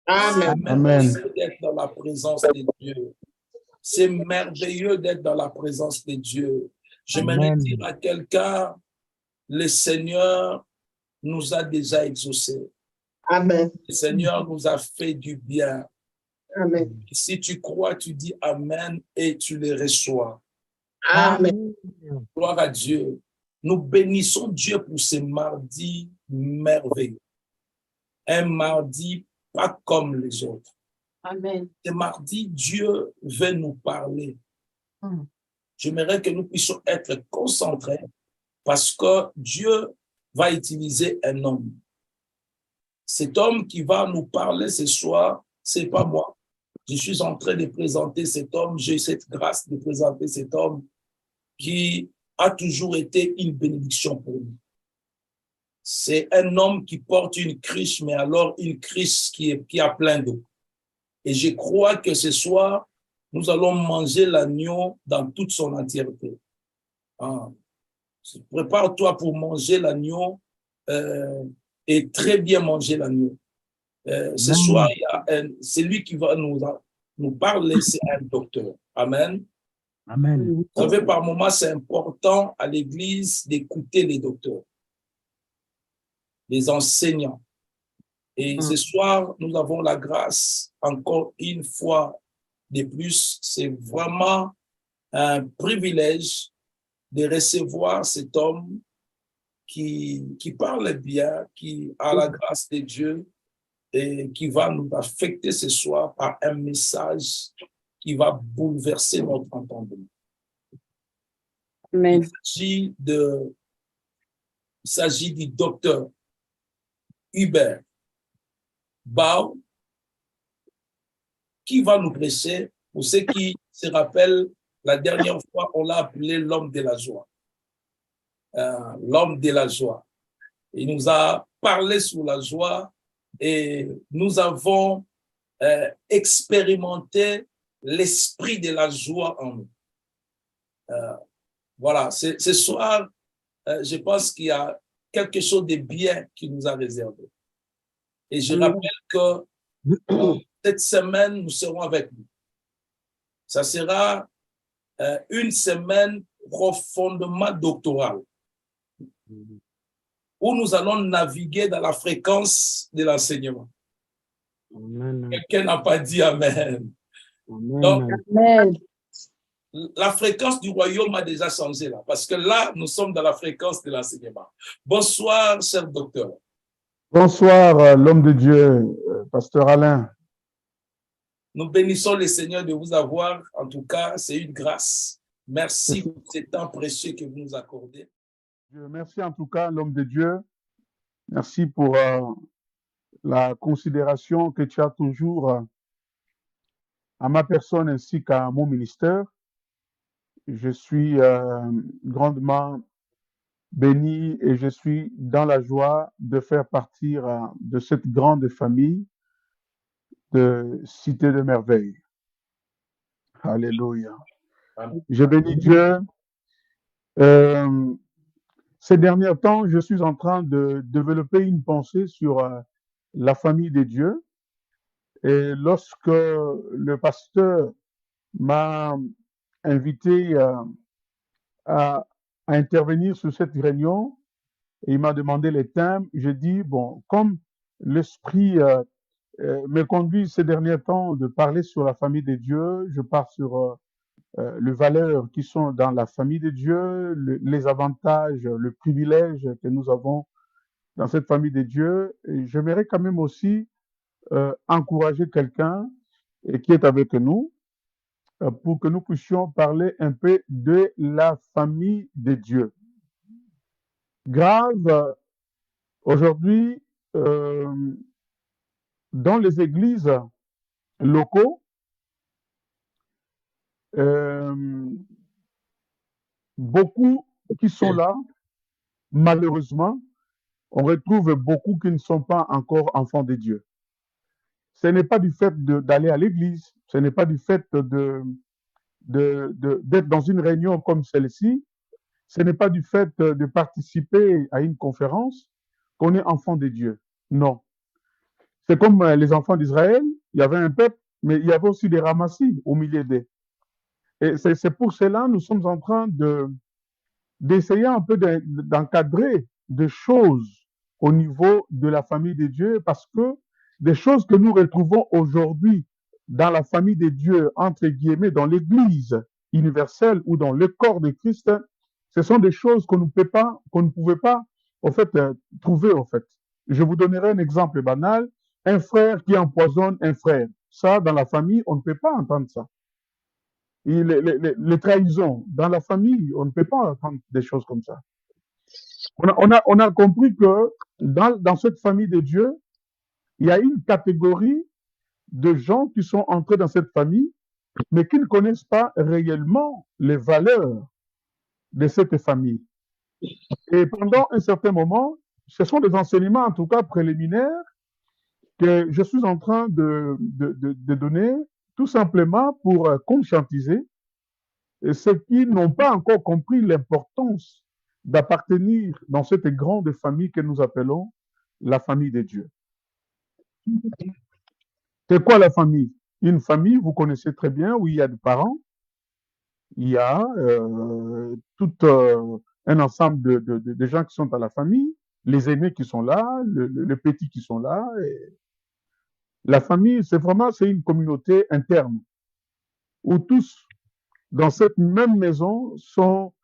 C'est Amen. merveilleux d'être dans la présence de Dieu. C'est merveilleux d'être dans la présence de Dieu. J'aimerais dire à quelqu'un, le Seigneur nous a déjà exaucés. Amen. Le Seigneur nous a fait du bien. Amen. Si tu crois, tu dis Amen et tu les reçois. Amen. Gloire à Dieu. Nous bénissons Dieu pour ce mardi merveilleux. Un mardi pas comme les autres. Amen. Ce mardi, Dieu veut nous parler. J'aimerais que nous puissions être concentrés parce que Dieu va utiliser un homme. Cet homme qui va nous parler ce soir, c'est pas moi. Je suis en train de présenter cet homme. J'ai cette grâce de présenter cet homme qui a toujours été une bénédiction pour nous. C'est un homme qui porte une cruche, mais alors une cruche qui a plein d'eau. Et je crois que ce soir, nous allons manger l'agneau dans toute son entièreté. Prépare-toi pour manger l'agneau et très bien manger l'agneau. Ce soir, c'est lui qui va nous parler, c'est un docteur. Amen. Amen. Vous savez, par moments, c'est important à l'Église d'écouter les docteurs, les enseignants. Et ce soir, nous avons la grâce, encore une fois de plus, c'est vraiment un privilège de recevoir cet homme qui parle bien, qui a la grâce de Dieu et qui va nous affecter ce soir par un message qui va bouleverser notre entendement. Amen. Il s'agit du docteur Hubert Bau qui va nous prêcher. Pour ceux qui se rappellent, la dernière fois, on l'a appelé l'homme de la joie. L'homme de la joie. Il nous a parlé sur la joie et nous avons expérimenté l'esprit de la joie en nous. Voilà, ce soir, je pense qu'il y a quelque chose de bien qui nous a réservé. Et je rappelle que cette semaine, nous serons avec vous. Ça sera une semaine profondément doctorale où nous allons naviguer dans la fréquence de l'enseignement. Quelqu'un n'a pas dit Amen. Donc, Amen. la fréquence du royaume a déjà changé là, parce que là, nous sommes dans la fréquence de l'enseignement. Bonsoir, cher docteur. Bonsoir, l'homme de Dieu, pasteur Alain. Nous bénissons le Seigneur de vous avoir. En tout cas, c'est une grâce. Merci pour ce temps précieux que vous nous accordez. Merci en tout cas, l'homme de Dieu. Merci pour la considération que tu as toujours à ma personne ainsi qu'à mon ministère. Je suis grandement béni et je suis dans la joie de faire partie de cette grande famille de Cité de Merveille. Alléluia. Je bénis Dieu. Ces derniers temps, je suis en train de développer une pensée sur la famille de Dieu. Et lorsque le pasteur m'a invité à intervenir sur cette réunion, et il m'a demandé les thèmes, j'ai dit, bon, comme l'Esprit me conduit ces derniers temps de parler sur la famille de Dieu, je pars sur les valeurs qui sont dans la famille de Dieu, les avantages, le privilège que nous avons dans cette famille de Dieu. Et j'aimerais quand même aussi encourager quelqu'un qui est avec nous pour que nous puissions parler un peu de la famille de Dieu. Grave, aujourd'hui, dans les églises locaux, beaucoup qui sont là, malheureusement, on retrouve beaucoup qui ne sont pas encore enfants de Dieu. Ce n'est pas du fait d'aller à l'église, ce n'est pas du fait d'être dans une réunion comme celle-ci, ce n'est pas du fait de participer à une conférence qu'on est enfant de Dieu. Non. C'est comme les enfants d'Israël, il y avait un peuple, mais il y avait aussi des ramassis au milieu d'eux. Et c'est pour cela que nous sommes en train d'essayer un peu d'encadrer des choses au niveau de la famille de Dieu, parce que des choses que nous retrouvons aujourd'hui dans la famille de Dieu, entre guillemets, dans l'Église universelle ou dans le corps de Christ, ce sont des choses qu'on ne pouvait pas, en fait, trouver, en fait. Je vous donnerai un exemple banal. Un frère qui empoisonne un frère. Ça, dans la famille, on ne peut pas entendre ça. Et les trahisons, dans la famille, on ne peut pas entendre des choses comme ça. On a compris que dans cette famille de Dieu, il y a une catégorie de gens qui sont entrés dans cette famille, mais qui ne connaissent pas réellement les valeurs de cette famille. Et pendant un certain moment, ce sont des enseignements, en tout cas préliminaires, que je suis en train de donner tout simplement pour conscientiser ceux qui n'ont pas encore compris l'importance d'appartenir dans cette grande famille que nous appelons la famille de Dieu. C'est quoi la famille? Une famille, vous connaissez très bien, où il y a des parents, il y a tout un ensemble de gens qui sont à la famille, les aînés qui sont là, les petits qui sont là. Et la famille, c'est une communauté interne où tous, dans cette même maison, sont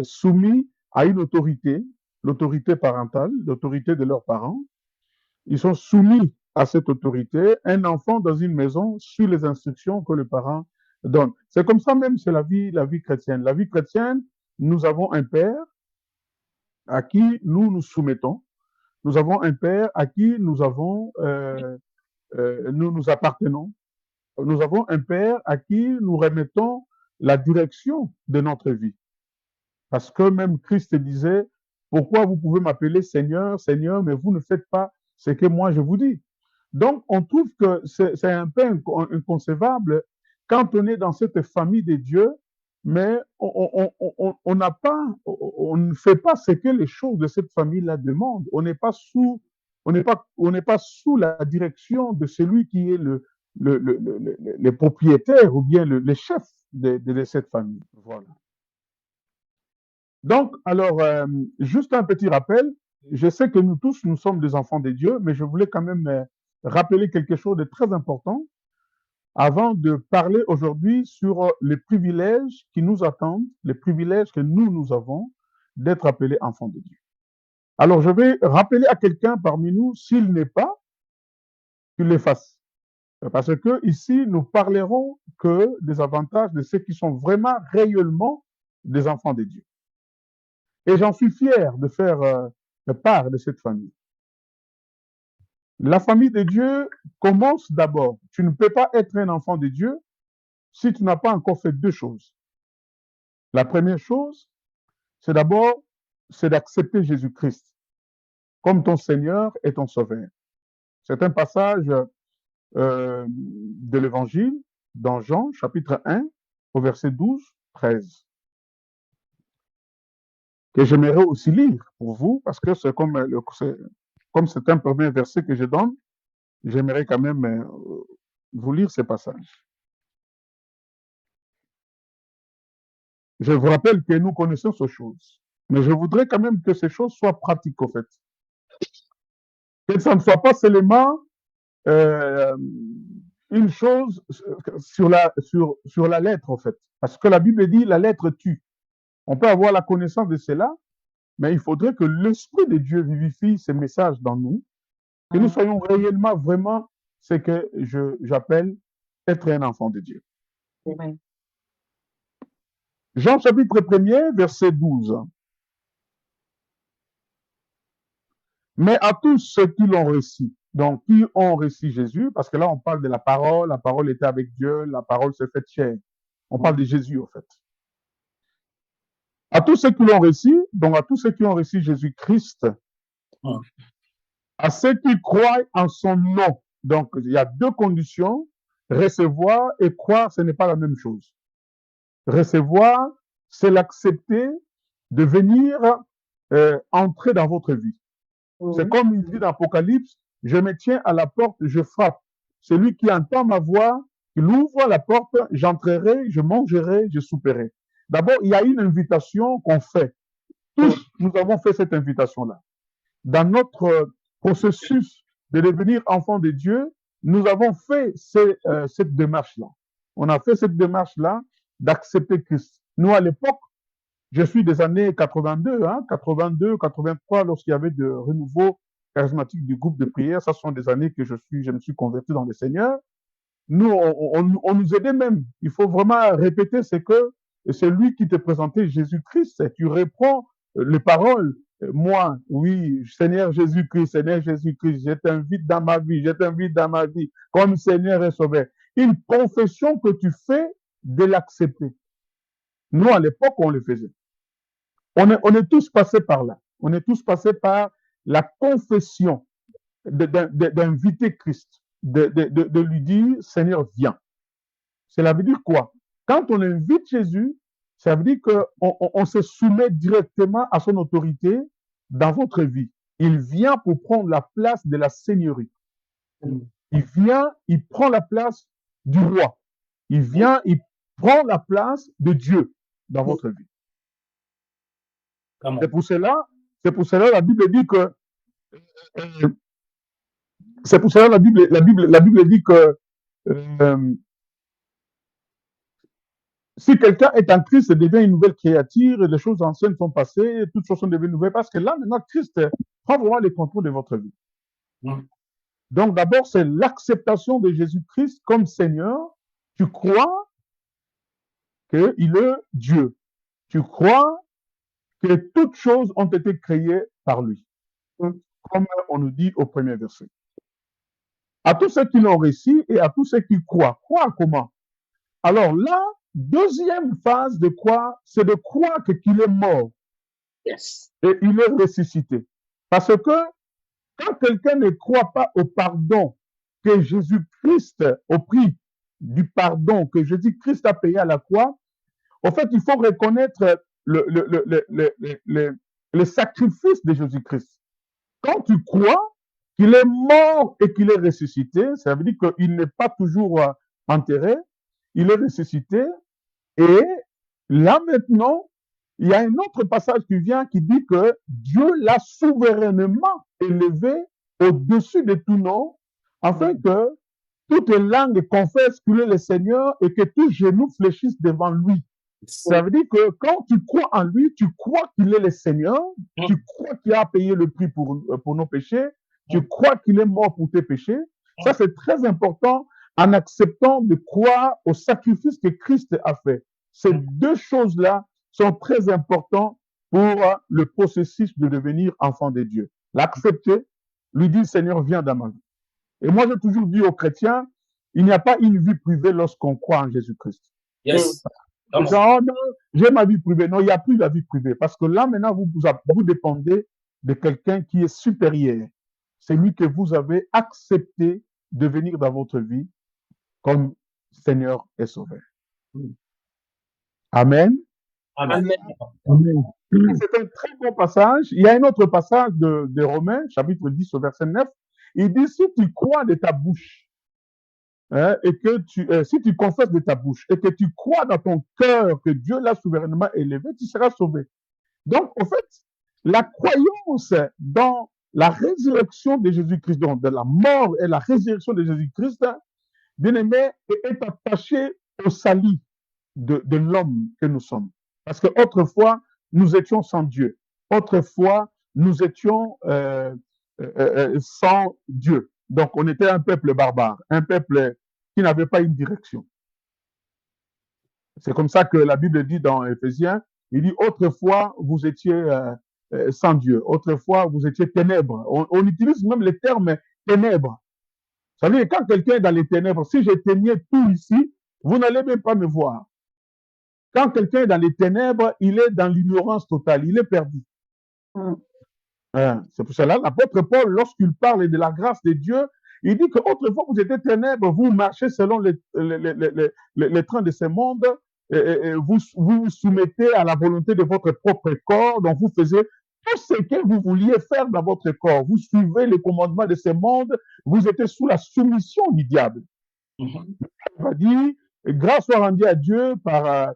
soumis à une autorité, l'autorité parentale, l'autorité de leurs parents. Ils sont soumis à cette autorité. Un enfant dans une maison suit les instructions que le parent donne. C'est comme ça même, c'est la vie chrétienne. La vie chrétienne, nous avons un père à qui nous nous soumettons. Nous avons un père à qui nous appartenons. Nous avons un père à qui nous remettons la direction de notre vie. Parce que même Christ disait, pourquoi vous pouvez m'appeler Seigneur, Seigneur, mais vous ne faites pas ce que moi je vous dis. Donc, on trouve que c'est un peu inconcevable quand on est dans cette famille de Dieu, mais on ne fait pas ce que les choses de cette famille-là demandent. On n'est pas sous la direction de celui qui est le propriétaire ou bien le chef de cette famille. Voilà. Donc, alors, juste un petit rappel. Je sais que nous tous, nous sommes des enfants de Dieu, mais je voulais quand même rappeler quelque chose de très important avant de parler aujourd'hui sur les privilèges qui nous attendent, les privilèges que nous avons d'être appelés enfants de Dieu. Alors, je vais rappeler à quelqu'un parmi nous, s'il n'est pas, qu'il le fasse. Parce que ici, nous parlerons que des avantages de ceux qui sont vraiment, réellement des enfants de Dieu. Et j'en suis fier de faire part de cette famille. La famille de Dieu commence d'abord. Tu ne peux pas être un enfant de Dieu si tu n'as pas encore fait deux choses. La première chose, c'est d'accepter Jésus-Christ comme ton Seigneur et ton Sauveur. C'est un passage de l'Évangile dans Jean, chapitre 1, au verset 12, 13. Que j'aimerais aussi lire pour vous, parce que c'est comme c'est un premier verset que je donne, j'aimerais quand même vous lire ces passages. Je vous rappelle que nous connaissons ces choses, mais je voudrais quand même que ces choses soient pratiques, au fait. Que ça ne soit pas seulement une chose sur la lettre, en fait. Parce que la Bible dit la lettre tue. On peut avoir la connaissance de cela, mais il faudrait que l'Esprit de Dieu vivifie ces messages dans nous, que nous soyons réellement, vraiment, ce que j'appelle être un enfant de Dieu. Amen. Jean chapitre 1er, verset 12. Mais à tous ceux qui l'ont reçu, donc qui ont reçu Jésus, parce que là on parle de la parole était avec Dieu, la parole s'est faite chair. On parle de Jésus, en fait. À tous ceux qui l'ont reçu, donc à tous ceux qui ont reçu Jésus-Christ, à ceux qui croient en son nom. Donc, il y a deux conditions. Recevoir et croire, ce n'est pas la même chose. Recevoir, c'est l'accepter de venir entrer dans votre vie. C'est comme il dit dans l'Apocalypse, Je me tiens à la porte, je frappe. Celui qui entend ma voix, il ouvre la porte, j'entrerai, je mangerai, je souperai. D'abord, il y a une invitation qu'on fait. Tous, nous avons fait cette invitation-là. Dans notre processus de devenir enfant de Dieu, nous avons fait cette démarche-là. On a fait cette démarche-là d'accepter Christ. Nous, à l'époque, je suis des années 82, 82, 83, lorsqu'il y avait de renouveau charismatique du groupe de prière. Ça sont des années que je me suis converti dans le Seigneur. Nous, on nous aidait même. Il faut vraiment répéter, c'est que c'est lui qui te présentait Jésus-Christ. Tu reprends les paroles. Moi, oui, Seigneur Jésus-Christ, je t'invite dans ma vie, comme Seigneur et Sauveur. Une confession que tu fais de l'accepter. Nous, à l'époque, on le faisait. On est tous passés par là. On est tous passés par la confession d'inviter Christ, de lui dire, Seigneur, viens. Cela veut dire quoi? Quand on invite Jésus, ça veut dire qu'on se soumet directement à son autorité dans votre vie. Il vient pour prendre la place de la seigneurie. Il vient, il prend la place du roi. Il vient, il prend la place de Dieu dans votre vie. C'est pour cela, la Bible dit que c'est pour cela la Bible dit que si quelqu'un est en Christ, il devient une nouvelle créature, les choses anciennes sont passées, toutes choses sont devenues nouvelles, parce que là, maintenant, Christ prend vraiment les contrôles de votre vie. Donc, d'abord, c'est l'acceptation de Jésus-Christ comme Seigneur. Tu crois qu'il est Dieu. Tu crois que toutes choses ont été créées par lui. Comme on nous dit au premier verset. À tous ceux qui l'ont réussi et à tous ceux qui croient. Croire comment? Alors là, deuxième phase de croire, c'est de croire qu'il est mort. Yes. Et il est ressuscité. Parce que quand quelqu'un ne croit pas au pardon que Jésus-Christ, au prix du pardon que Jésus-Christ a payé à la croix, en fait, il faut reconnaître le sacrifice de Jésus-Christ. Quand tu crois qu'il est mort et qu'il est ressuscité, ça veut dire qu'il n'est pas toujours enterré, il est ressuscité. Et là maintenant, il y a un autre passage qui vient qui dit que Dieu l'a souverainement élevé au-dessus de tout nom, afin que toute langue confesse qu'il est le Seigneur et que tout genou fléchisse devant lui. Ça veut dire que quand tu crois en lui, tu crois qu'il est le Seigneur, tu crois qu'il a payé le prix pour nos péchés, tu crois qu'il est mort pour tes péchés. Ça, c'est très important en acceptant de croire au sacrifice que Christ a fait. Ces deux choses-là sont très importantes pour le processus de devenir enfant de Dieu. L'accepter, lui dire, Seigneur, viens dans ma vie. Et moi, j'ai toujours dit aux chrétiens, il n'y a pas une vie privée lorsqu'on croit en Jésus-Christ. Yes. Oh non, j'ai ma vie privée. Non, il n'y a plus la vie privée. Parce que là, maintenant, vous dépendez de quelqu'un qui est supérieur. C'est lui que vous avez accepté de venir dans votre vie comme Seigneur et Sauveur. Amen. Amen. Amen. C'est un très bon passage. Il y a un autre passage de Romains, chapitre 10, au verset 9. Il dit, si tu crois de ta bouche, et que si tu confesses de ta bouche et que tu crois dans ton cœur que Dieu l'a souverainement élevé, tu seras sauvé. Donc, en fait, la croyance dans la résurrection de Jésus-Christ, donc de la mort et la résurrection de Jésus-Christ, bien aimé, est attachée au salut de l'homme que nous sommes. Parce que autrefois, nous étions sans Dieu. Autrefois, nous étions sans Dieu. Donc, on était un peuple barbare, un peuple qui n'avait pas une direction. C'est comme ça que la Bible dit dans Éphésiens, il dit, autrefois, vous étiez sans Dieu. Autrefois, vous étiez ténèbres. On utilise même le terme ténèbres. Ça veut dire, quand quelqu'un est dans les ténèbres, si j'éteignais tout ici, vous n'allez même pas me voir. Quand quelqu'un est dans les ténèbres, il est dans l'ignorance totale, il est perdu. C'est pour cela, l'apôtre Paul, lorsqu'il parle de la grâce de Dieu, il dit qu'autrefois vous étiez ténèbres, vous marchez selon les trains de ce monde, vous vous soumettez à la volonté de votre propre corps, donc vous faisiez tout ce que vous vouliez faire dans votre corps, vous suivez les commandements de ce monde, vous êtes sous la soumission du diable. Mhm. Il va dire, grâce soit rendue à Dieu par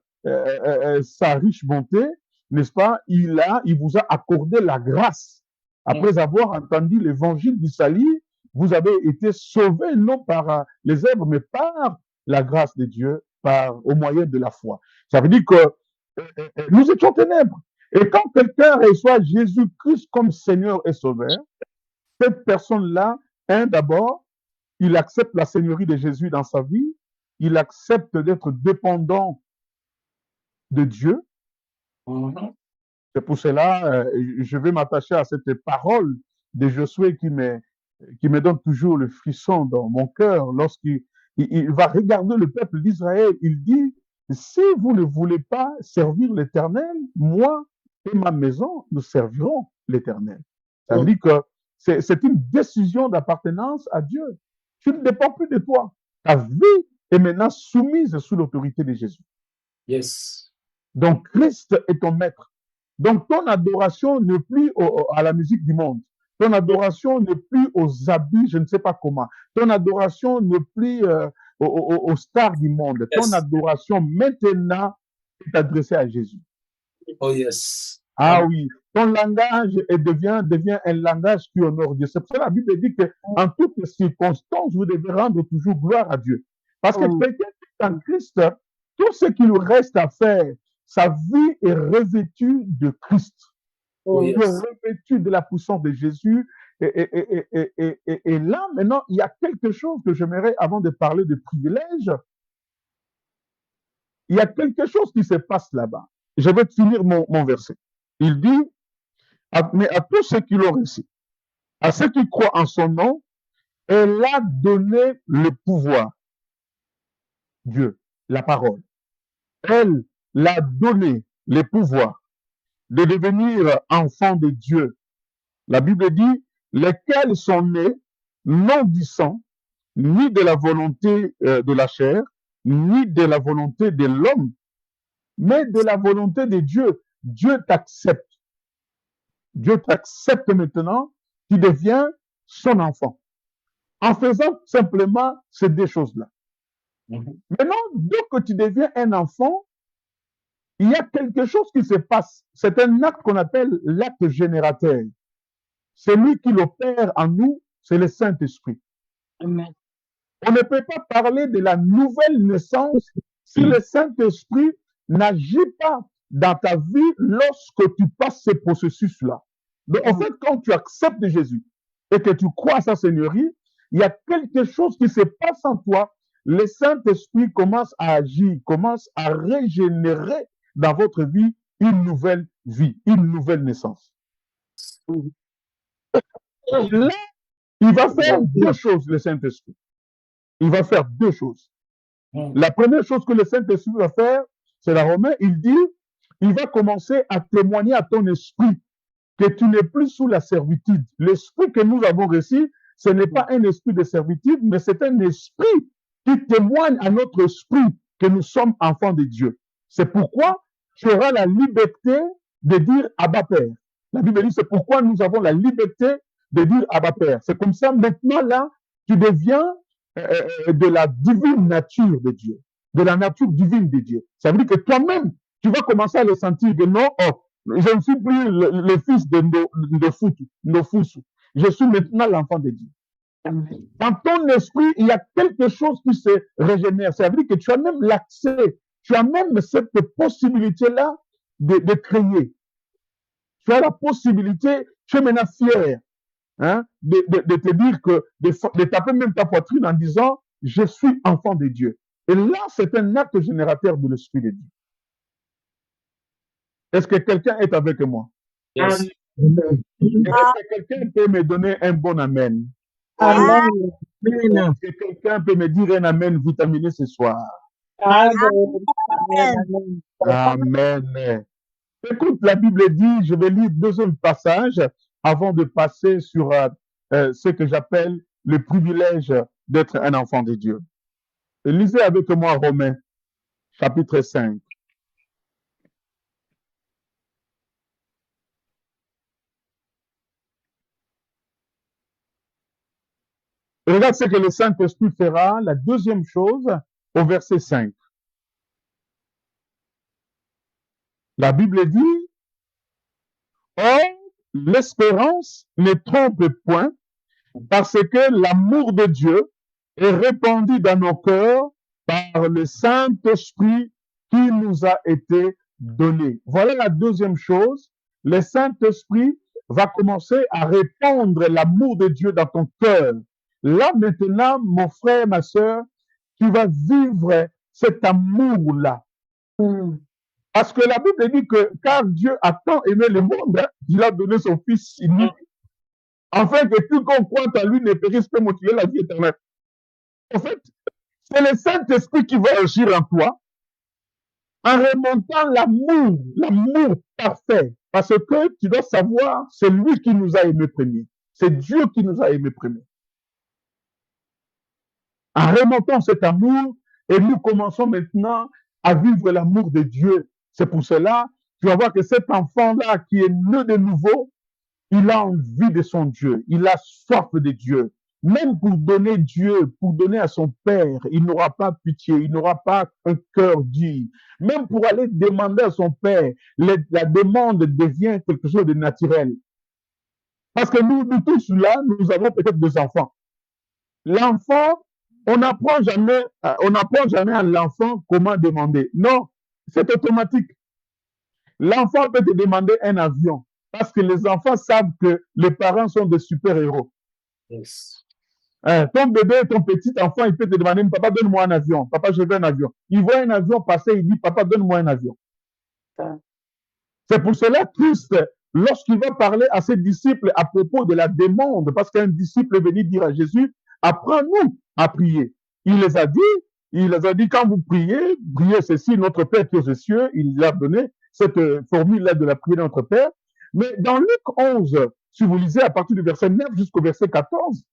sa riche bonté, n'est-ce pas? Il vous a accordé la grâce. Après avoir entendu l'évangile du salut, vous avez été sauvés non par les œuvres, mais par la grâce de Dieu, au moyen de la foi. Ça veut dire que nous étions ténèbres. Et quand quelqu'un reçoit Jésus-Christ comme Seigneur et Sauveur, cette personne-là, d'abord, il accepte la seigneurie de Jésus dans sa vie, il accepte d'être dépendant de Dieu. Mhm. C'est pour cela, je vais m'attacher à cette parole de Josué qui me donne toujours le frisson dans mon cœur lorsqu'il va regarder le peuple d'Israël. Il dit, si vous ne voulez pas servir l'Éternel, moi et ma maison, nous servirons l'Éternel. Ça veut dire que c'est une décision d'appartenance à Dieu. Tu ne dépends plus de toi. Ta vie est maintenant soumise sous l'autorité de Jésus. Yes. Donc, Christ est ton maître. Donc, ton adoration n'est plus à la musique du monde. Ton adoration n'est plus aux habits, je ne sais pas comment. Ton adoration n'est plus aux stars du monde. Yes. Ton adoration maintenant est adressée à Jésus. Oh yes. Ah Amen. oui, ton langage devient un langage qui honore Dieu. C'est pour ça que la Bible dit qu'en toutes circonstances, vous devez rendre toujours gloire à Dieu. Parce que quelqu'un qui est en Christ, tout ce qu'il lui reste à faire, sa vie est revêtue de Christ. Oh Il est yes. revêtu de la puissance de Jésus. Et là, maintenant, il y a quelque chose que j'aimerais, avant de parler de privilèges, il y a quelque chose qui se passe là-bas. Je vais finir mon verset. Il dit, mais à tous ceux qui l'ont reçu, à ceux qui croient en son nom, elle a donné le pouvoir. Dieu, la parole. Elle l'a donné le pouvoir de devenir enfants de Dieu. La Bible dit, lesquels sont nés non du sang, ni de la volonté de la chair, ni de la volonté de l'homme, mais de la volonté de Dieu. Dieu t'accepte. Dieu t'accepte maintenant, tu deviens son enfant. En faisant simplement ces deux choses-là. Maintenant, dès que tu deviens un enfant, il y a quelque chose qui se passe. C'est un acte qu'on appelle l'acte générateur. Celui qui l'opère en nous, c'est le Saint-Esprit. Amen. On ne peut pas parler de la nouvelle naissance si le Saint-Esprit n'agit pas dans ta vie lorsque tu passes ce processus-là. Donc, en fait, quand tu acceptes Jésus et que tu crois à sa Seigneurie, il y a quelque chose qui se passe en toi. Le Saint-Esprit commence à agir, commence à régénérer dans votre vie, une nouvelle naissance. Et là, il va faire deux choses, le Saint-Esprit. Il va faire deux choses. La première chose que le Saint-Esprit va faire, c'est la Romaine, il dit, il va commencer à témoigner à ton esprit que tu n'es plus sous la servitude. L'esprit que nous avons reçu, ce n'est pas un esprit de servitude, mais c'est un esprit qui témoigne à notre esprit que nous sommes enfants de Dieu. C'est pourquoi tu auras la liberté de dire Abba Père. La Bible dit, c'est pourquoi nous avons la liberté de dire Abba Père. C'est comme ça, maintenant, là, tu deviens de la divine nature de Dieu, de la nature divine de Dieu. Ça veut dire que toi-même, tu vas commencer à le sentir que non, oh, je ne suis plus le fils de Nofus. Je suis maintenant l'enfant de Dieu. Dans ton esprit, il y a quelque chose qui se régénère. Ça veut dire que tu as même l'accès, tu as même cette possibilité-là de créer. Tu as la possibilité, tu es maintenant fier de te dire que, de taper même ta poitrine en disant, je suis enfant de Dieu. Et là, c'est un acte générateur de l'Esprit de Dieu. Est-ce que quelqu'un est avec moi? Yes. Est-ce que quelqu'un peut me donner un bon amen? Amen. Est-ce que quelqu'un peut me dire un amen vitaminé ce soir? Amen. Amen. Écoute, la Bible dit, je vais lire deuxième passage avant de passer sur ce que j'appelle le privilège d'être un enfant de Dieu. Lisez avec moi Romains, chapitre 5. Regarde ce que le Saint-Esprit fera, la deuxième chose, au verset 5. La Bible dit, or, l'espérance ne trompe point, parce que l'amour de Dieu est répandu dans nos cœurs par le Saint-Esprit qui nous a été donné. Voilà la deuxième chose. Le Saint-Esprit va commencer à répandre l'amour de Dieu dans ton cœur. Là, maintenant, mon frère, ma sœur, tu vas vivre cet amour-là. Parce que la Bible dit que car Dieu a tant aimé le monde, il a donné son Fils unique, afin que quiconque croit en lui ne périsse pas, motiver la vie éternelle. En fait, c'est le Saint-Esprit qui va agir en toi en remontant l'amour parfait. Parce que tu dois savoir, c'est lui qui nous a aimés premier. C'est Dieu qui nous a aimés premier. En remontant cet amour, et nous commençons maintenant à vivre l'amour de Dieu. C'est pour cela, tu vas voir que cet enfant-là qui est né de nouveau, il a envie de son Dieu, il a soif de Dieu. Même pour donner Dieu, pour donner à son Père, il n'aura pas pitié, il n'aura pas un cœur dur. Même pour aller demander à son Père, la demande devient quelque chose de naturel. Parce que nous tous là, nous avons peut-être des enfants. L'enfant, on n'apprend jamais à l'enfant comment demander. Non, c'est automatique. L'enfant peut te demander un avion parce que les enfants savent que les parents sont des super-héros. Yes. Ton bébé, ton petit enfant, il peut te demander, papa, donne-moi un avion. Papa, je veux un avion. Il voit un avion passer, il dit, papa, donne-moi un avion. C'est pour cela que Christ, lorsqu'il va parler à ses disciples à propos de la demande, parce qu'un disciple est venu dire à Jésus, apprends-nous à prier. Il les a dit, quand vous priez, priez ceci, notre Père qui est aux cieux, il a donné cette formule-là de la prière de notre Père. Mais dans Luc 11, si vous lisez à partir du verset 9 jusqu'au verset 14,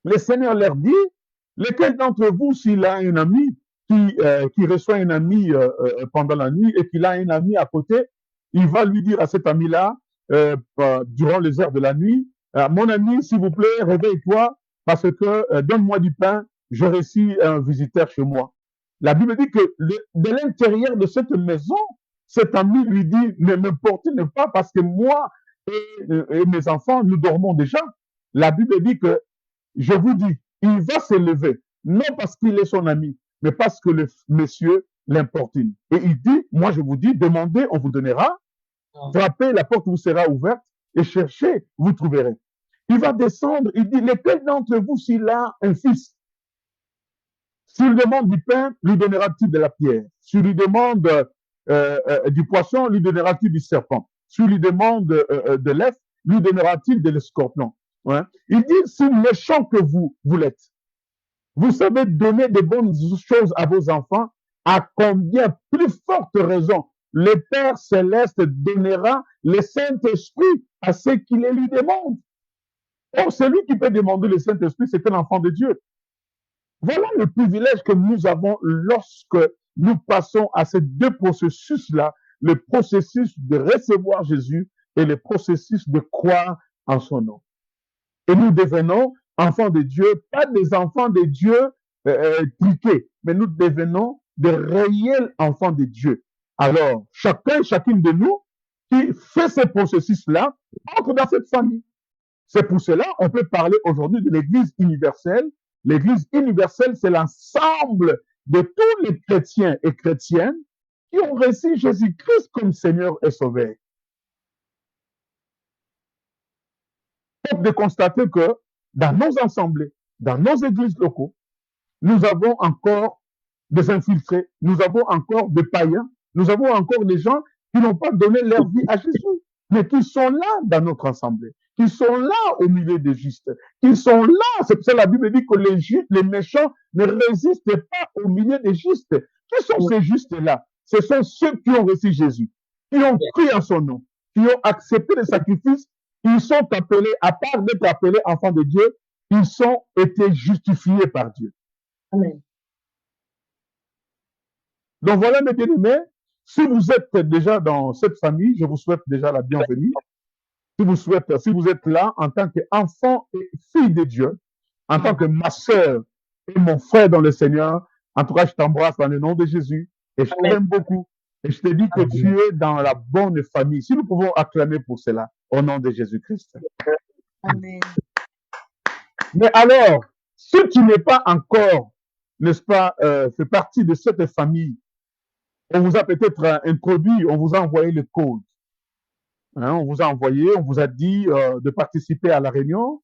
le Seigneur leur dit, lequel d'entre vous, s'il a un ami qui reçoit un ami pendant la nuit et qu'il a un ami à côté, il va lui dire à cet ami-là, durant les heures de la nuit, mon ami, s'il vous plaît, réveille-toi parce que donne-moi du pain, je reçois un visiteur chez moi. La Bible dit que de l'intérieur de cette maison, cet ami lui dit, ne m'importune pas parce que moi et mes enfants, nous dormons déjà. La Bible dit que, je vous dis, il va se lever, non parce qu'il est son ami, mais parce que le monsieur l'importune. Et il dit, moi je vous dis, demandez, on vous donnera, frappez, la porte vous sera ouverte, et cherchez, vous trouverez. Il va descendre, il dit, lequel d'entre vous, s'il a un fils, s'il demande du pain, lui donnera-t-il de la pierre? S'il lui demande du poisson, lui donnera-t-il du serpent? S'il lui demande de l'œuf, lui donnera-t-il de l'escorpion? Ouais. Il dit, si méchant que vous l'êtes, vous savez donner de bonnes choses à vos enfants, à combien plus forte raison le Père Céleste donnera le Saint-Esprit à ceux qui les lui demandent. Or, celui qui peut demander le Saint-Esprit, c'est un enfant de Dieu. Voilà le privilège que nous avons lorsque nous passons à ces deux processus-là, le processus de recevoir Jésus et le processus de croire en son nom. Et nous devenons enfants de Dieu, pas des enfants de Dieu cliqués, mais nous devenons de réels enfants de Dieu. Alors, chacune de nous qui fait ce processus-là entre dans cette famille. C'est pour cela qu'on peut parler aujourd'hui de l'Église universelle. L'Église universelle, c'est l'ensemble de tous les chrétiens et chrétiennes qui ont reçu Jésus-Christ comme Seigneur et Sauveur. De constater que dans nos assemblées, dans nos églises locaux, nous avons encore des infiltrés, nous avons encore des païens, nous avons encore des gens qui n'ont pas donné leur vie à Jésus, mais qui sont là dans notre assemblée, qui sont là au milieu des justes, qui sont là. C'est pour ça que la Bible dit que les méchants ne résistent pas au milieu des justes. Qui sont ces justes-là? Ce sont ceux qui ont reçu Jésus, qui ont cru en son nom, qui ont accepté le sacrifice. Ils sont appelés, à part d'être appelés enfants de Dieu, ils ont été justifiés par Dieu. Amen. Donc voilà, mes bien-aimés, si vous êtes déjà dans cette famille, je vous souhaite déjà la bienvenue. Si vous êtes là en tant qu'enfant et fille de Dieu, en tant que ma sœur et mon frère dans le Seigneur. En tout cas, je t'embrasse dans le nom de Jésus et je t'aime beaucoup. Et je te dis que tu es dans la bonne famille. Si nous pouvons acclamer pour cela, au nom de Jésus-Christ. Amen. Mais alors, si tu n'es pas encore, n'est-ce pas, fait partie de cette famille, on vous a peut-être introduit, on vous a envoyé le code. Hein, on vous a envoyé, on vous a dit de participer à la réunion.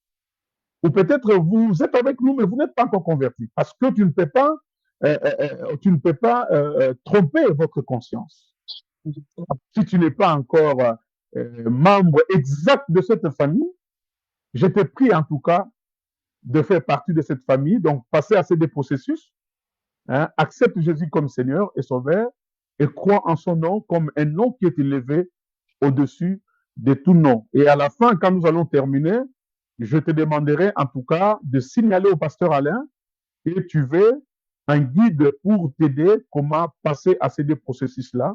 Ou peut-être vous êtes avec nous, mais vous n'êtes pas encore converti. Parce que tu ne peux pas tromper votre conscience. Si tu n'es pas encore membre exact de cette famille, je te prie en tout cas de faire partie de cette famille, donc passer à ces deux processus, hein, accepte Jésus comme Seigneur et Sauveur et crois en son nom comme un nom qui est élevé au-dessus de tout nom. Et à la fin, quand nous allons terminer, je te demanderai en tout cas de signaler au pasteur Alain et tu veux un guide pour t'aider comment passer à ces deux processus-là.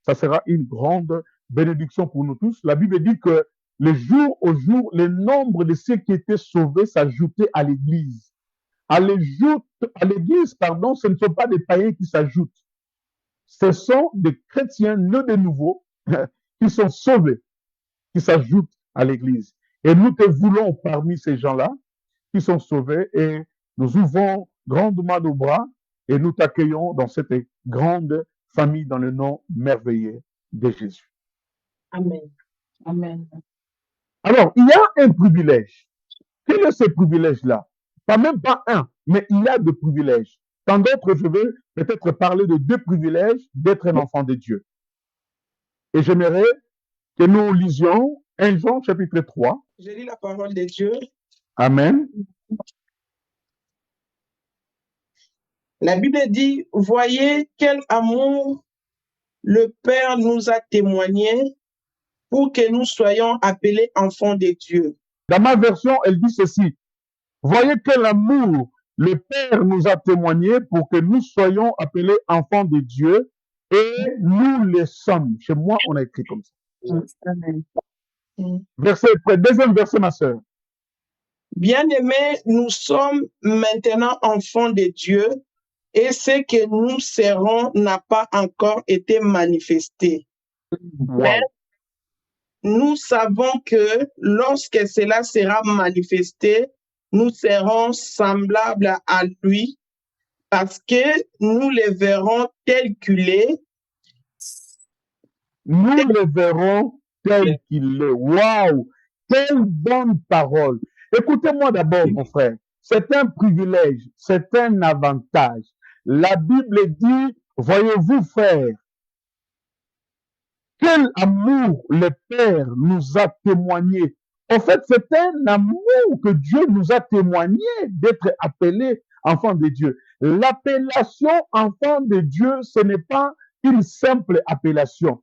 Ça sera une grande bénédiction pour nous tous. La Bible dit que le jour au jour, le nombre de ceux qui étaient sauvés s'ajoutait à l'Église. À l'Église, pardon, ce ne sont pas des païens qui s'ajoutent. Ce sont des chrétiens nés de nouveau qui sont sauvés, qui s'ajoutent à l'Église. Et nous te voulons parmi ces gens-là qui sont sauvés et nous ouvrons grandement nos bras et nous t'accueillons dans cette grande famille dans le nom merveilleux de Jésus. Amen. Amen. Alors, il y a un privilège. Quel est ce privilège-là? Pas même pas un, mais il y a deux privilèges. Tant d'autres, je vais peut-être parler de deux privilèges d'être un enfant de Dieu. Et j'aimerais que nous lisions 1 Jean chapitre 3. Je lis la parole de Dieu. Amen. La Bible dit, voyez quel amour le Père nous a témoigné pour que nous soyons appelés enfants de Dieu. Dans ma version, elle dit ceci. Voyez quel amour le Père nous a témoigné pour que nous soyons appelés enfants de Dieu et nous le sommes. Chez moi, on a écrit comme ça. Amen. Deuxième verset, ma sœur. Bien-aimés, nous sommes maintenant enfants de Dieu et ce que nous serons n'a pas encore été manifesté. Wow. Mais nous savons que lorsque cela sera manifesté, nous serons semblables à lui parce que nous le verrons tel qu'il est. Nous le verrons tel qu'il est. Waouh! Quelle bonne parole! Écoutez-moi d'abord, mon frère. C'est un privilège, c'est un avantage. La Bible dit, voyez-vous, frère, quel amour le Père nous a témoigné. En fait, c'est un amour que Dieu nous a témoigné d'être appelés enfants de Dieu. L'appellation enfant de Dieu, ce n'est pas une simple appellation.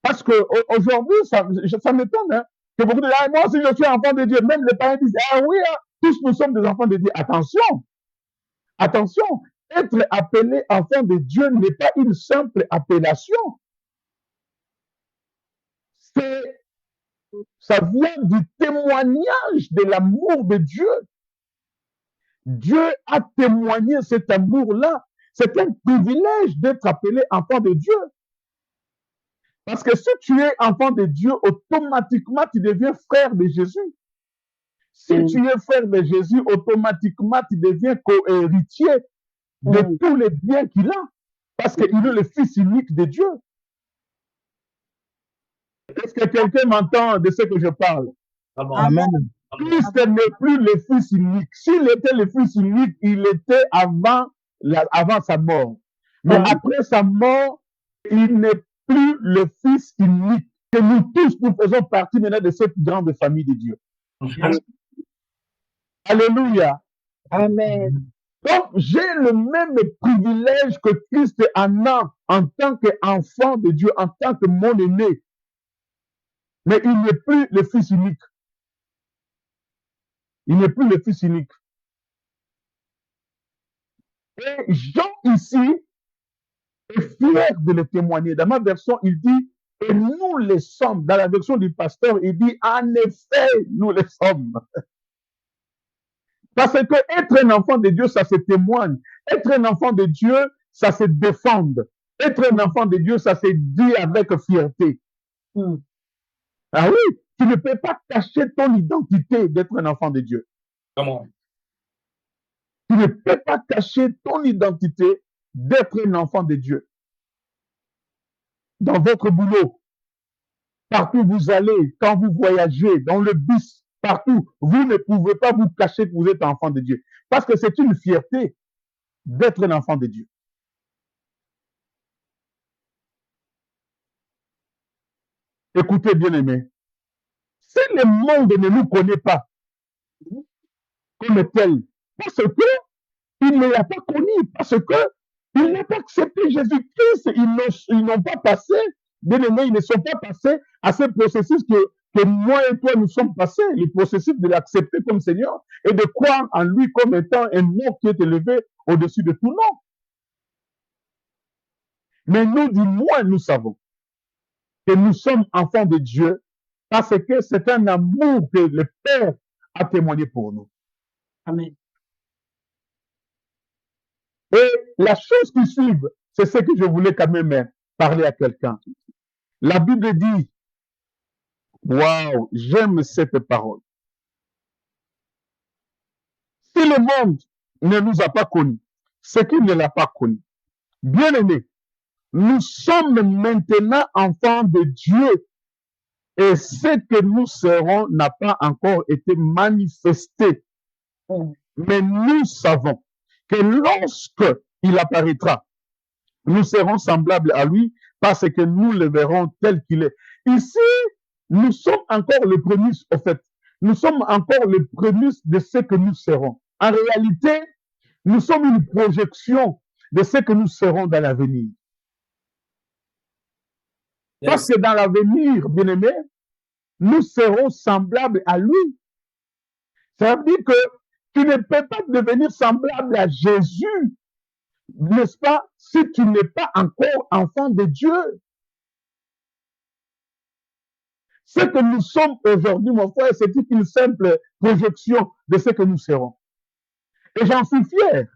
Parce que aujourd'hui, ça m'étonne, hein, que beaucoup de gens, moi aussi je suis enfant de Dieu. Même les parents disent, ah oui, hein, tous nous sommes des enfants de Dieu. Attention, attention, être appelé enfant de Dieu n'est pas une simple appellation. Ça vient du témoignage de l'amour de Dieu. Dieu a témoigné cet amour-là. C'est un privilège d'être appelé enfant de Dieu. Parce que si tu es enfant de Dieu, automatiquement, tu deviens frère de Jésus. Si tu es frère de Jésus, automatiquement, tu deviens co-héritier de tous les biens qu'il a. Parce qu'il est le Fils unique de Dieu. Est-ce que quelqu'un m'entend de ce que je parle? Amen. Christ n'est plus le Fils unique. S'il était le Fils unique, il était avant sa mort. Mais après sa mort, il n'est plus le Fils unique. Que nous tous, nous faisons partie maintenant de cette grande famille de Dieu. Alléluia. Amen. Donc, j'ai le même privilège que Christ en a en tant qu'enfant de Dieu, en tant que mon aîné. Mais il n'est plus le Fils unique. Il n'est plus le Fils unique. Et Jean ici est fier de le témoigner. Dans ma version, il dit, et nous les sommes. Dans la version du pasteur, il dit, en effet, nous les sommes. Parce que être un enfant de Dieu, ça se témoigne. Être un enfant de Dieu, ça se défend. Être un enfant de Dieu, ça se dit avec fierté. Ah oui, tu ne peux pas cacher ton identité d'être un enfant de Dieu. Comment? Tu ne peux pas cacher ton identité d'être un enfant de Dieu. Dans votre boulot, partout où vous allez, quand vous voyagez, dans le bus, partout, vous ne pouvez pas vous cacher que vous êtes enfant de Dieu. Parce que c'est une fierté d'être un enfant de Dieu. Écoutez, bien-aimés, si le monde ne nous connaît pas comme tel, parce que il ne l'a pas connu, parce que il n'a pas accepté Jésus-Christ, ils n'ont pas passé, bien-aimés, ils ne sont pas passés à ce processus que moi et toi nous sommes passés, le processus de l'accepter comme Seigneur et de croire en lui comme étant un nom qui est élevé au-dessus de tout nom. Mais nous, du moins, nous savons que nous sommes enfants de Dieu parce que c'est un amour que le Père a témoigné pour nous. Amen. Et la chose qui suit, c'est ce que je voulais quand même parler à quelqu'un. La Bible dit, waouh, j'aime cette parole. Si le monde ne nous a pas connus, c'est qu'il ne l'a pas connu. Bien aimé, nous sommes maintenant enfants de Dieu et ce que nous serons n'a pas encore été manifesté. Mais nous savons que lorsque il apparaîtra, nous serons semblables à lui parce que nous le verrons tel qu'il est. Ici, nous sommes encore le prémisse, au fait. Nous sommes encore le prémisse de ce que nous serons. En réalité, nous sommes une projection de ce que nous serons dans l'avenir. Yes. Parce que dans l'avenir, bien-aimé, nous serons semblables à lui. Ça veut dire que tu ne peux pas devenir semblable à Jésus, n'est-ce pas, si tu n'es pas encore enfant de Dieu. Ce que nous sommes aujourd'hui, mon frère, c'est une simple projection de ce que nous serons. Et j'en suis fier.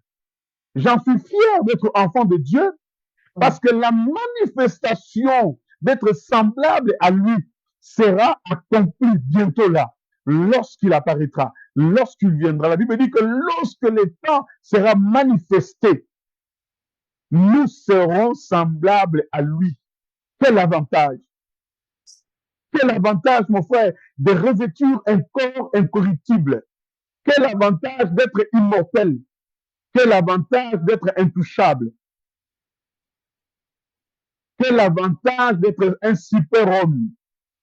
J'en suis fier d'être enfant de Dieu parce que la manifestation d'être semblable à lui sera accomplie bientôt là, lorsqu'il apparaîtra, lorsqu'il viendra. La Bible dit que lorsque le temps sera manifesté, nous serons semblables à lui. Quel avantage! Quel avantage, mon frère, de revêtir un corps incorruptible. Quel avantage d'être immortel. Quel avantage d'être intouchable. Quel avantage d'être un super-homme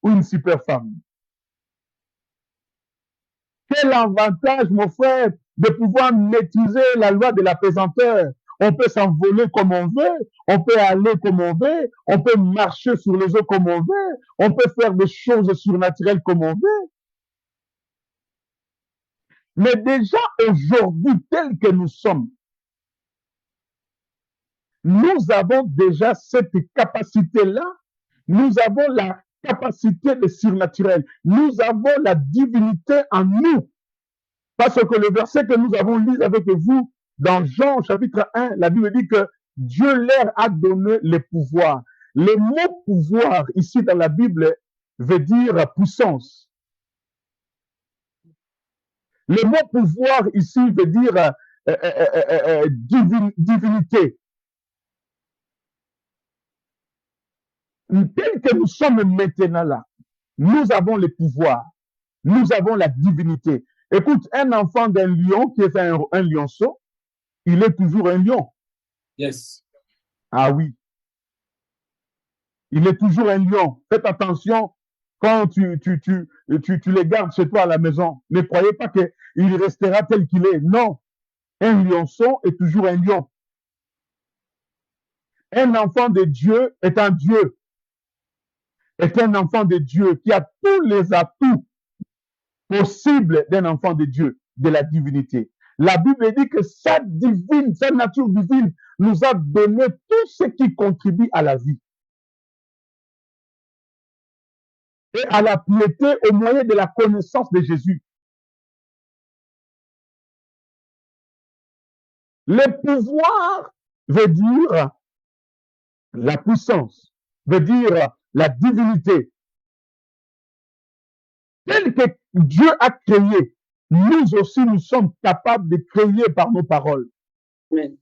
ou une super-femme. Quel avantage, mon frère, de pouvoir maîtriser la loi de la pesanteur. On peut s'envoler comme on veut, on peut aller comme on veut, on peut marcher sur les eaux comme on veut, on peut faire des choses surnaturelles comme on veut. Mais déjà aujourd'hui, tel que nous sommes, nous avons déjà cette capacité-là. Nous avons la capacité de surnaturel. Nous avons la divinité en nous. Parce que le verset que nous avons lu avec vous dans Jean chapitre 1, la Bible dit que Dieu leur a donné le pouvoir. Le mot pouvoir ici dans la Bible veut dire puissance. Le mot pouvoir ici veut dire divinité. Tel que nous sommes maintenant là, nous avons le pouvoir, nous avons la divinité. Écoute, un enfant d'un lion qui est un lionceau, il est toujours un lion. Yes. Ah oui. Il est toujours un lion. Faites attention quand tu les gardes chez toi à la maison. Ne croyez pas qu'il restera tel qu'il est. Non. Un lionceau est toujours un lion. Un enfant de Dieu est un Dieu. Est un enfant de Dieu qui a tous les atouts possibles d'un enfant de Dieu, de la divinité. La Bible dit que sa nature divine nous a donné tout ce qui contribue à la vie et à la piété au moyen de la connaissance de Jésus. Le pouvoir veut dire la puissance, veut dire la divinité. Tel que Dieu a créé, nous aussi, nous sommes capables de créer par nos paroles. Amen.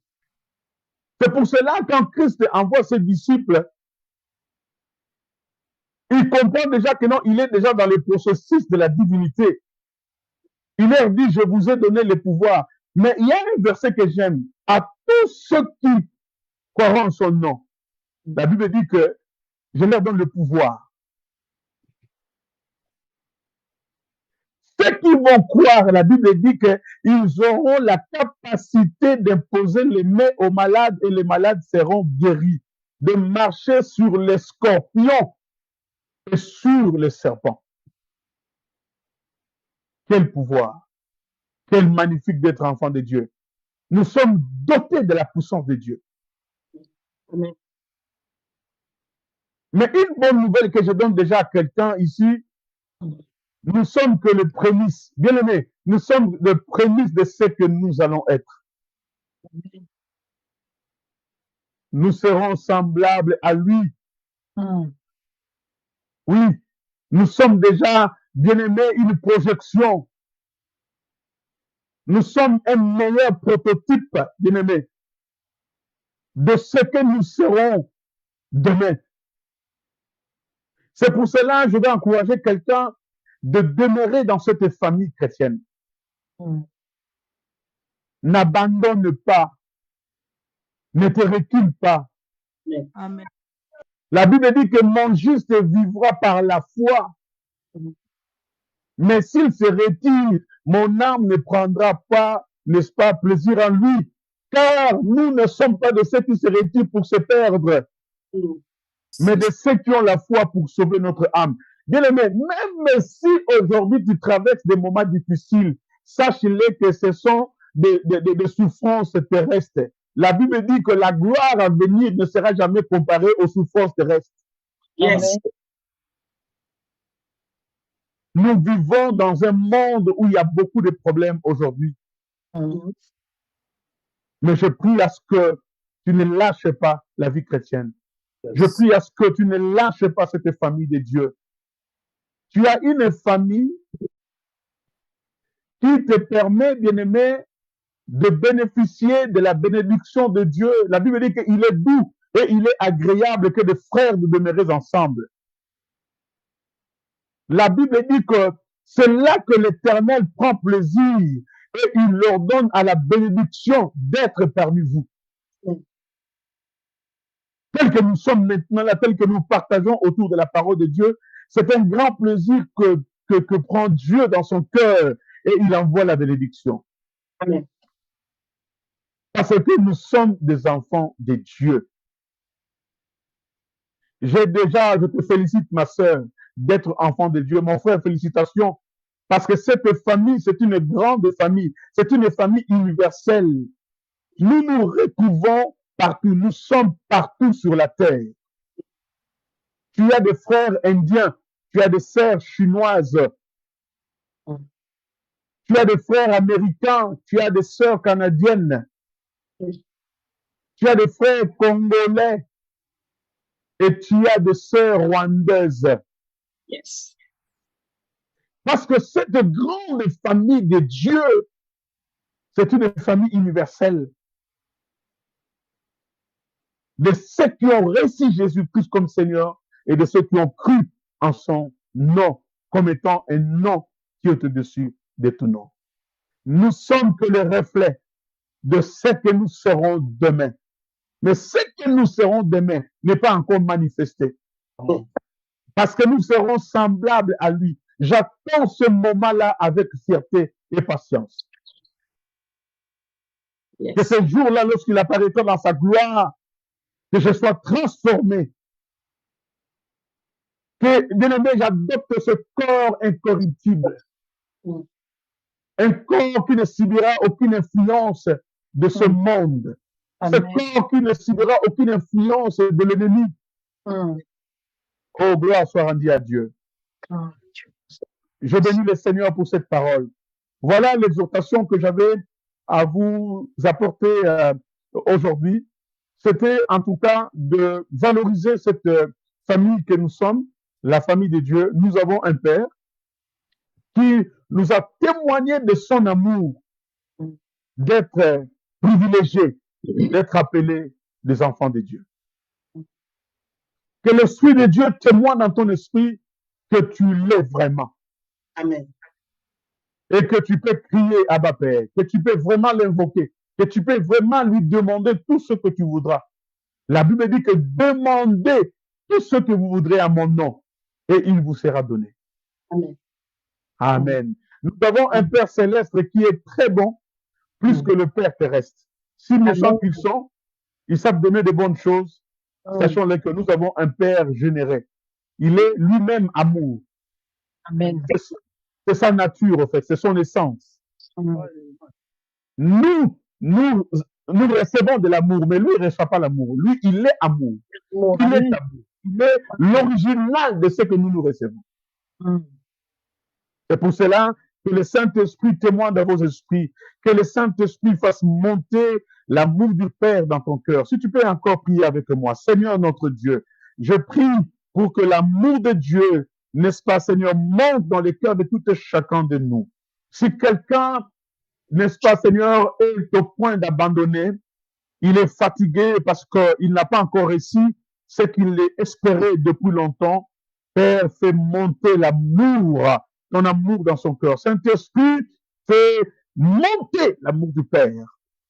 C'est pour cela, quand Christ envoie ses disciples, il comprend déjà que non, il est déjà dans le processus de la divinité. Il leur dit, je vous ai donné le pouvoir. Mais il y a un verset que j'aime. À tous ceux qui croiront en son nom, la Bible dit que je leur donne le pouvoir. Ceux qui vont croire, la Bible dit qu'ils auront la capacité d'imposer les mains aux malades et les malades seront guéris, de marcher sur les scorpions et sur les serpents. Quel pouvoir! Quel magnifique d'être enfant de Dieu! Nous sommes dotés de la puissance de Dieu. Amen. Mais une bonne nouvelle que je donne déjà à quelqu'un ici, nous sommes que le prémisse. Bien aimé, nous sommes le prémisse de ce que nous allons être. Nous serons semblables à lui. Oui, nous sommes déjà, bien aimé, une projection. Nous sommes un meilleur prototype, bien aimé, de ce que nous serons demain. C'est pour cela que je vais encourager quelqu'un de demeurer dans cette famille chrétienne. N'abandonne pas, ne te recule pas. Amen. La Bible dit que mon juste vivra par la foi. Mais s'il se retire, mon âme ne prendra pas, n'est-ce pas, plaisir en lui. Car nous ne sommes pas de ceux qui se retirent pour se perdre, mais de ceux qui ont la foi pour sauver notre âme. Bien aimé, même si aujourd'hui tu traverses des moments difficiles, sache-le que ce sont des souffrances terrestres. La Bible dit que la gloire à venir ne sera jamais comparée aux souffrances terrestres. Yes. Nous vivons dans un monde où il y a beaucoup de problèmes aujourd'hui. Mais je prie à ce que tu ne lâches pas la vie chrétienne. Je prie à ce que tu ne lâches pas cette famille de Dieu. Tu as une famille qui te permet, bien-aimé, de bénéficier de la bénédiction de Dieu. La Bible dit qu'il est doux et il est agréable que des frères de demeurer ensemble. La Bible dit que c'est là que l'Éternel prend plaisir et il leur donne à la bénédiction d'être parmi vous. Tel que nous sommes maintenant là, tel que nous partageons autour de la parole de Dieu, c'est un grand plaisir que prend Dieu dans son cœur et il envoie la bénédiction. Amen. Parce que nous sommes des enfants de Dieu. Je te félicite, ma sœur, d'être enfant de Dieu. Mon frère, félicitations. Parce que cette famille, c'est une grande famille. C'est une famille universelle. Nous nous retrouvons partout. Nous sommes partout sur la terre. Tu as des frères indiens. Tu as des sœurs chinoises. Tu as des frères américains. Tu as des sœurs canadiennes. Tu as des frères congolais. Et tu as des sœurs rwandaises. Yes. Parce que cette grande famille de Dieu, c'est une famille universelle. De ceux qui ont reçu Jésus-Christ comme Seigneur et de ceux qui ont cru en son nom comme étant un nom qui est au-dessus de tout nom. Nous sommes que le reflet de ce que nous serons demain. Mais ce que nous serons demain n'est pas encore manifesté. Parce que nous serons semblables à lui. J'attends ce moment-là avec fierté et patience. Yes. Que ce jour-là, lorsqu'il apparaîtra dans sa gloire, que je sois transformé. Que, bien aimé, j'adopte ce corps incorruptible. Un corps qui ne subira aucune influence de ce monde. Ce corps qui ne subira aucune influence de l'ennemi. Oh, gloire soit rendue à Dieu. Je bénis le Seigneur pour cette parole. Voilà l'exhortation que j'avais à vous apporter aujourd'hui, c'était en tout cas de valoriser cette famille que nous sommes, la famille de Dieu. Nous avons un Père qui nous a témoigné de son amour, d'être privilégiés, d'être appelés des enfants de Dieu. Que l'Esprit de Dieu témoigne dans ton esprit que tu l'es vraiment. Amen. Et que tu peux crier Abba Père, que tu peux vraiment l'invoquer, que tu peux vraiment lui demander tout ce que tu voudras. La Bible dit que demandez tout ce que vous voudrez à mon nom et il vous sera donné. Amen. Amen. Nous avons un Père céleste qui est très bon, plus que le Père terrestre. Si méchants qu'ils sont, ils savent donner de bonnes choses. Sachons-le que nous avons un Père généreux. Il est lui-même amour. Amen. C'est sa nature, en fait, c'est son essence. Nous recevons de l'amour, mais lui, il ne reçoit pas l'amour. Lui, il est amour. Il est amour. Il est l'original de ce que nous recevons. C'est pour cela que le Saint-Esprit témoigne dans vos esprits, que le Saint-Esprit fasse monter l'amour du Père dans ton cœur. Si tu peux encore prier avec moi, Seigneur notre Dieu, je prie pour que l'amour de Dieu, n'est-ce pas, Seigneur, monte dans les cœurs de tout et chacun de nous. Si quelqu'un, n'est-ce pas, Seigneur, est au point d'abandonner, il est fatigué parce qu'il n'a pas encore réussi ce qu'il espérait depuis longtemps, Père, fais monter l'amour, ton amour dans son cœur. Saint-Esprit, fais monter l'amour du Père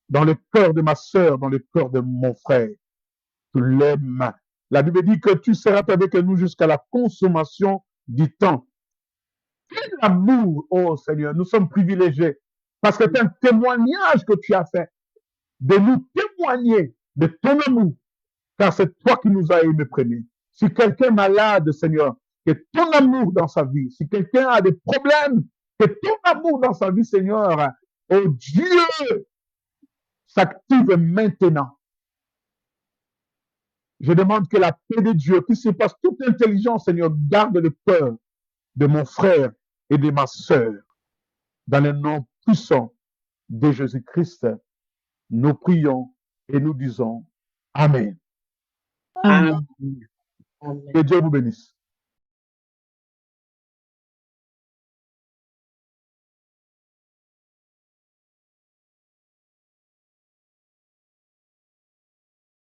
dans le cœur de ma sœur, dans le cœur de mon frère. Tu l'aimes. La Bible dit que tu seras avec nous jusqu'à la consommation du temps. Quel amour, oh Seigneur, nous sommes privilégiés parce que c'est un témoignage que tu as fait de nous témoigner de ton amour, car c'est toi qui nous as aimés premiers. Si quelqu'un est malade, Seigneur, que ton amour dans sa vie, si quelqu'un a des problèmes, que ton amour dans sa vie, Seigneur, oh Dieu, s'active maintenant. Je demande que la paix de Dieu, qui surpasse toute intelligence, Seigneur, garde le cœur de mon frère et de ma sœur. Dans le nom puissant de Jésus-Christ, nous prions et nous disons Amen. Amen. Que Dieu vous bénisse.